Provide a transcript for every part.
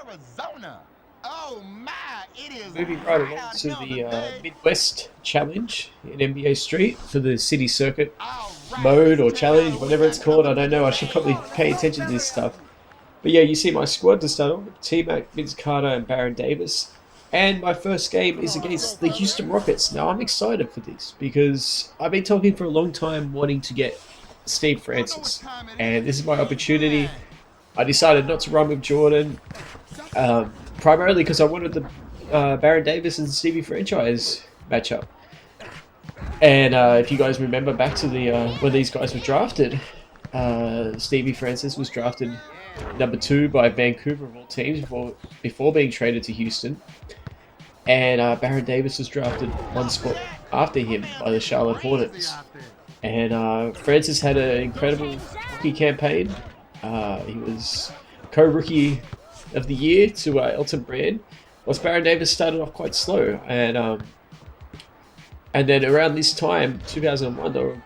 Arizona. Oh my, it is Moving right along hot out to here the today. Midwest Challenge in NBA Street for the City Circuit All right, mode let's or check out challenge, what we whatever it's got called. cooking I don't know. I should probably today. pay attention to this stuff. But yeah, you see my squad to start off: T-Mac, Vince Carter, and Baron Davis. And my first game is against the Houston Rockets. Now I'm excited for this because I've been talking for a long time wanting to get Steve Y'all know what Francis, time it and is. this is my It's game opportunity. time. I decided not to run with Jordan, primarily because I wanted the Baron Davis and Stevie franchise matchup. And if you guys remember back to the when these guys were drafted, Stevie Francis was drafted number 2 by Vancouver of all teams before being traded to Houston, and Baron Davis was drafted one spot after him by the Charlotte Hornets. And Francis had an incredible rookie campaign. He was co-rookie of the year to Elton Brand, whilst Baron Davis started off quite slow. And then around this time, 2001,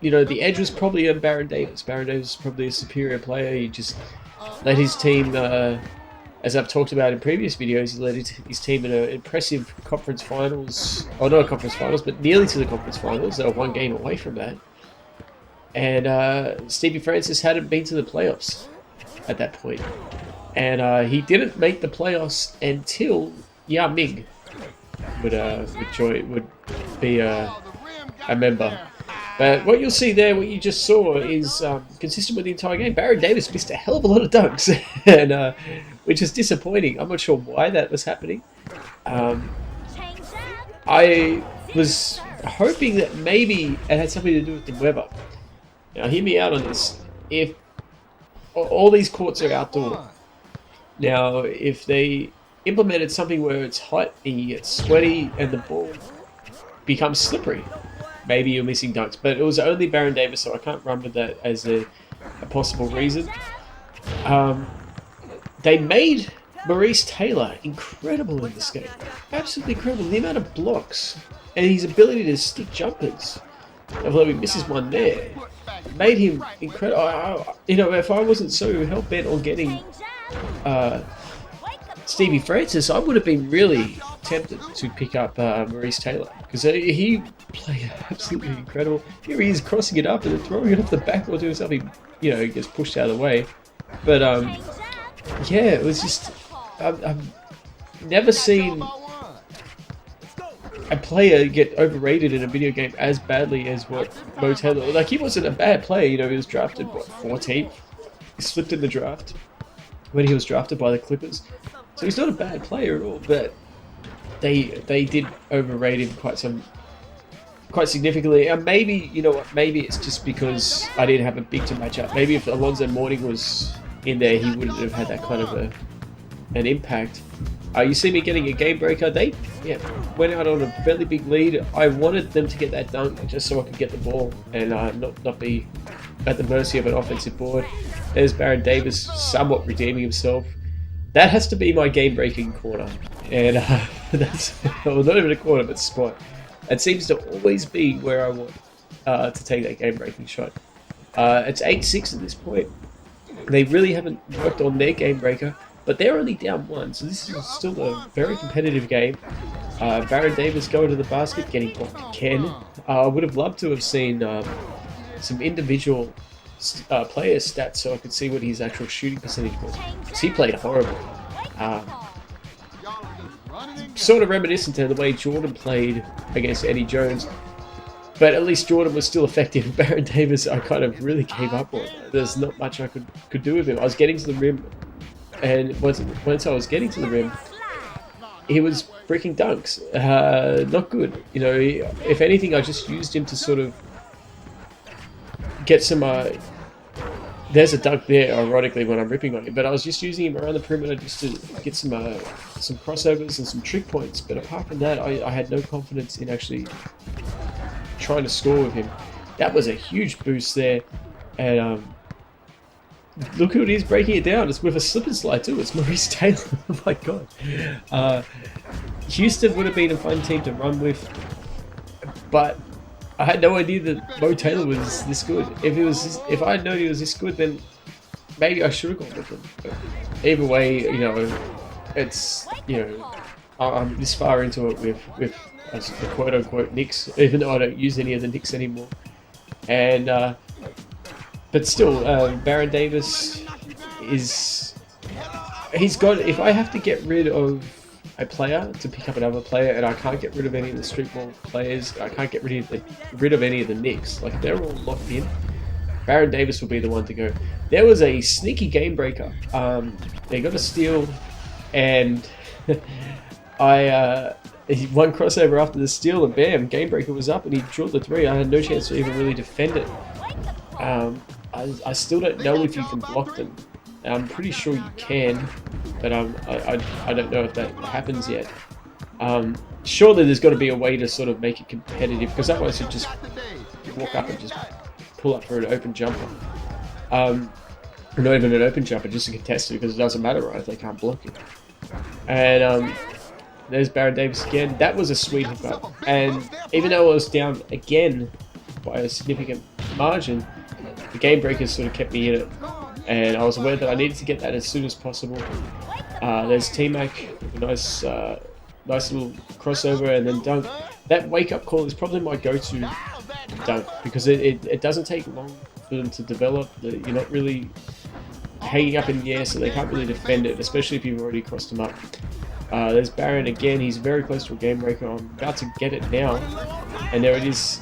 the edge was probably on Baron Davis. Baron Davis was probably a superior player. He just led his team, as I've talked about in previous videos, he led his team in an impressive conference finals, or not a conference finals, but nearly to the conference finals. They were one game away from that. And Stevie Francis hadn't been to the playoffs at that point. And he didn't make the playoffs until Yao Ming would be a member. But what you'll see there, what you just saw, is consistent with the entire game. Baron Davis missed a hell of a lot of dunks, and which is disappointing. I'm not sure why that was happening. I was hoping that maybe it had something to do with the weather. Now, hear me out on this. If all these courts are outdoor, now if they implemented something where it's hot and you get sweaty and the ball becomes slippery, maybe you're missing dunks. But it was only Baron Davis, so I can't run with that as a possible reason. They made Maurice Taylor incredible in this game. Absolutely incredible. The amount of blocks and his ability to stick jumpers, although he misses one there, made him incredible. If I wasn't so hell-bent on getting Stevie Francis, I would have been really tempted to pick up Maurice Taylor because he played absolutely incredible. Here he is crossing it up and then throwing it off the backboard to himself. He gets pushed out of the way. But yeah, it was just I've never seen a player get overrated in a video game as badly as what Mo Taylor. Like, he wasn't a bad player. He was drafted 14th. He slipped in the draft when he was drafted by the Clippers. So he's not a bad player at all, but they did overrate him quite significantly. And maybe, maybe it's just because I didn't have a big to match up. Maybe if Alonzo Mourning was in there, he wouldn't have had that kind of an impact. You see me getting a game breaker. They went out on a fairly big lead. I wanted them to get that dunk just so I could get the ball and not be at the mercy of an offensive board. There's Baron Davis somewhat redeeming himself. That has to be my game-breaking corner. And that's, well, not even a corner, but spot. It seems to always be where I want to take that game-breaking shot. It's 8-6 at this point. They really haven't worked on their game-breaker, but they're only down 1, so this is still a very competitive game. Baron Davis going to the basket, getting blocked again. I would have loved to have seen some individual player stats so I could see what his actual shooting percentage was. Because he played horrible. Sort of reminiscent to the way Jordan played against Eddie Jones. But at least Jordan was still effective. Baron Davis, I kind of really gave up on. There's not much I could do with him. I was getting to the rim, and once I was getting to the rim, he was freaking dunks. Not good. If anything, I just used him to sort of get some. There's a dunk there, ironically, when I'm ripping on him. But I was just using him around the perimeter just to get some crossovers and some trick points. But apart from that, I had no confidence in actually trying to score with him. That was a huge boost there. And look who it is breaking it down. It's with a slip and slide too. It's Maurice Taylor. Oh my god. Houston would have been a fun team to run with. But I had no idea that Mo Taylor was this good. If I had known he was this good, then maybe I should have gone with them. But either way, you know, it's, you know, I'm this far into it with the quote-unquote Knicks, even though I don't use any of the Knicks anymore. And but still, Baron Davis he's got. If I have to get rid of a player to pick up another player, and I can't get rid of any of the streetball players, I can't get rid of any of the Knicks. Like, they're all locked in. Baron Davis will be the one to go. There was a sneaky game breaker. They got a steal, and one crossover after the steal, and bam, game breaker was up, and he drilled the three. I had no chance to even really defend it. I still don't know if you can block them. I'm pretty sure you can, but I don't know if that happens yet. Surely there's got to be a way to sort of make it competitive, because otherwise you just walk up and just pull up for an open jumper. Not even an open jumper, just a contested, because it doesn't matter, right, if they can't block it. And there's Baron Davis again. That was a sweet hookup, and even though I was down again by a significant margin, the game breakers sort of kept me in it, and I was aware that I needed to get that as soon as possible. There's T-Mac, a nice little crossover, and then dunk. That wake-up call is probably my go-to dunk, because it doesn't take long for them to develop. You're not really hanging up in the air, so they can't really defend it, especially if you've already crossed them up. There's Baron again. He's very close to a game breaker. I'm about to get it now, and there it is.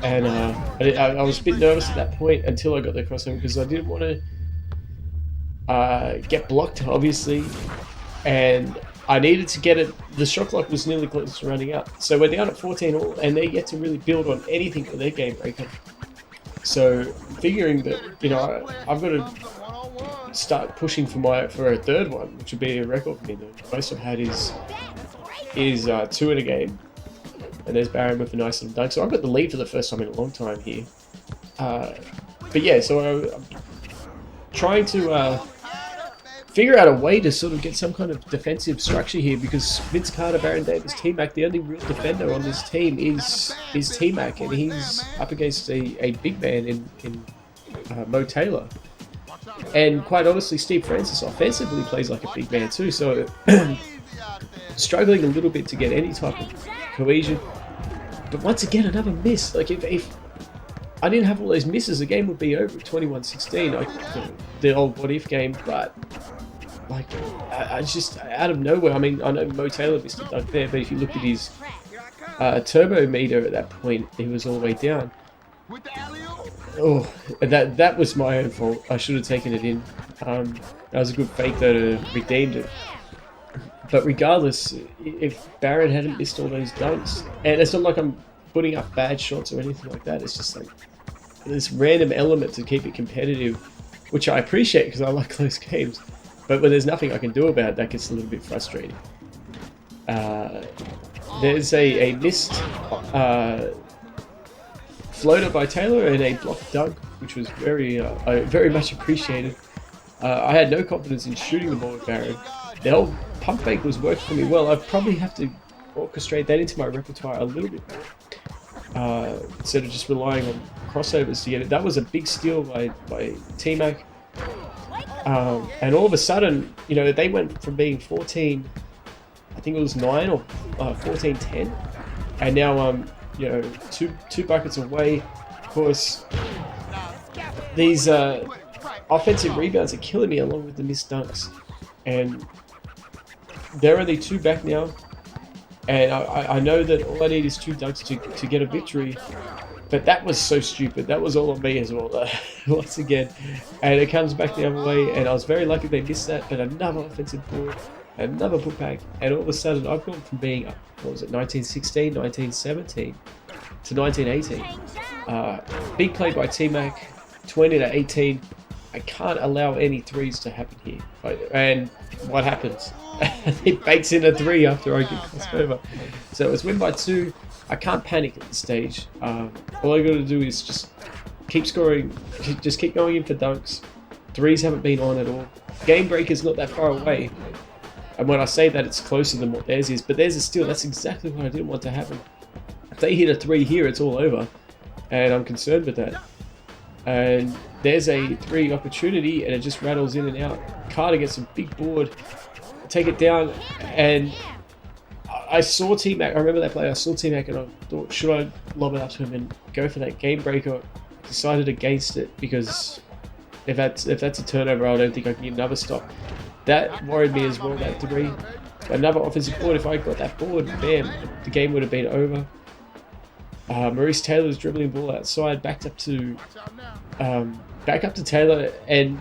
And I was a bit nervous at that point until I got the crossover, because I didn't want to get blocked, obviously, and I needed to get it. The shot clock was nearly close to running out, so we're down at 14 all, and they yet to really build on anything for their game breaker. So figuring that, you know, I've got to start pushing for a third one, which would be a record for me. The most I've had is 2 in a game, and there's Baron with a nice little dunk. So I've got the lead for the first time in a long time here. But yeah, so I'm trying to figure out a way to sort of get some kind of defensive structure here, because Vince Carter, Baron Davis, T-Mac, the only real defender on this team is T-Mac, and he's up against a big man in Mo Taylor. And quite honestly, Steve Francis offensively plays like a big man too, so struggling a little bit to get any type of cohesion. But once again, another miss. Like, if I didn't have all those misses, the game would be over at 21-16. The old what-if game, but like, I just, out of nowhere, I mean, I know Mo Taylor missed a dunk there, but if you looked at his turbo meter at that point, he was all the way down. Oh, that was my own fault. I should have taken it in. That was a good fake though to redeemed it. But regardless, if Baron hadn't missed all those dunks, and it's not like I'm putting up bad shots or anything like that, it's just like this random element to keep it competitive, which I appreciate because I like close games. But when there's nothing I can do about it, that gets a little bit frustrating. There's a missed floater by Taylor and a blocked dunk, which was very much appreciated. I had no confidence in shooting the ball with Baron. The whole pump fake was working for me well. I probably have to orchestrate that into my repertoire a little bit more, instead of just relying on crossovers to get it. That was a big steal by T-Mac. And all of a sudden, you know, they went from being 14, I think it was 9 or 14-10, and now you know, two buckets away. Of course, these offensive rebounds are killing me along with the missed dunks, and they're only 2 back now. And I know that all I need is 2 dunks to get a victory. But that was so stupid. That was all on me as well, once again. And it comes back the other way, and I was very lucky they missed that. But another offensive board, another putback, and all of a sudden I've gone from being, what was it, 1916, 1917 to 1918. Big play by T-Mac, 20-18. I can't allow any threes to happen here. And what happens? He bakes in a 3 after I get crossed over. So it was win by 2. I can't panic at this stage. All I got to do is just keep scoring, just keep going in for dunks. Threes haven't been on at all. Game breaker's not that far away. And when I say that, it's closer than what theirs is. But theirs is still, that's exactly what I didn't want to happen. If they hit a 3 here, it's all over. And I'm concerned with that. And there's a 3 opportunity, and it just rattles in and out. Carter gets a big board, take it down, and I saw T-Mac. I remember that play. I saw T-Mac, and I thought, should I lob it up to him and go for that game breaker? Decided against it because if that's a turnover, I don't think I can get another stop. That worried me as well. That 3, another offensive board. If I got that board, bam, the game would have been over. Maurice Taylor's dribbling the ball outside, back up to Taylor, and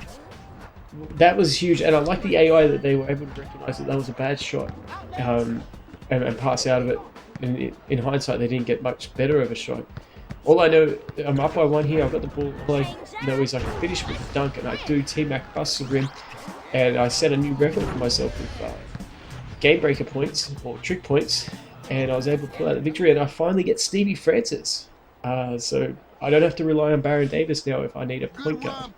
that was huge. And I like the AI that they were able to recognize that was a bad shot and pass out of it. In hindsight, they didn't get much better of a shot. All I know, I'm up by 1 here. I've got the ball. All I know is I can finish with the dunk, and I do. T-Mac busts the rim, and I set a new record for myself with game breaker points or trick points. And I was able to pull out the victory, and I finally get Stevie Francis. So I don't have to rely on Baron Davis now if I need a point guard.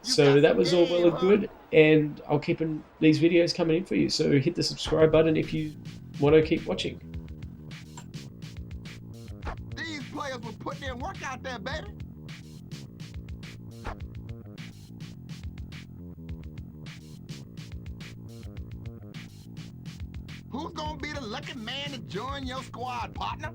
So that was all well and good, and I'll keep these videos coming in for you. So hit the subscribe button if you want to keep watching. These players will put their work out there, baby. Who's gonna be the lucky man to join your squad, partner?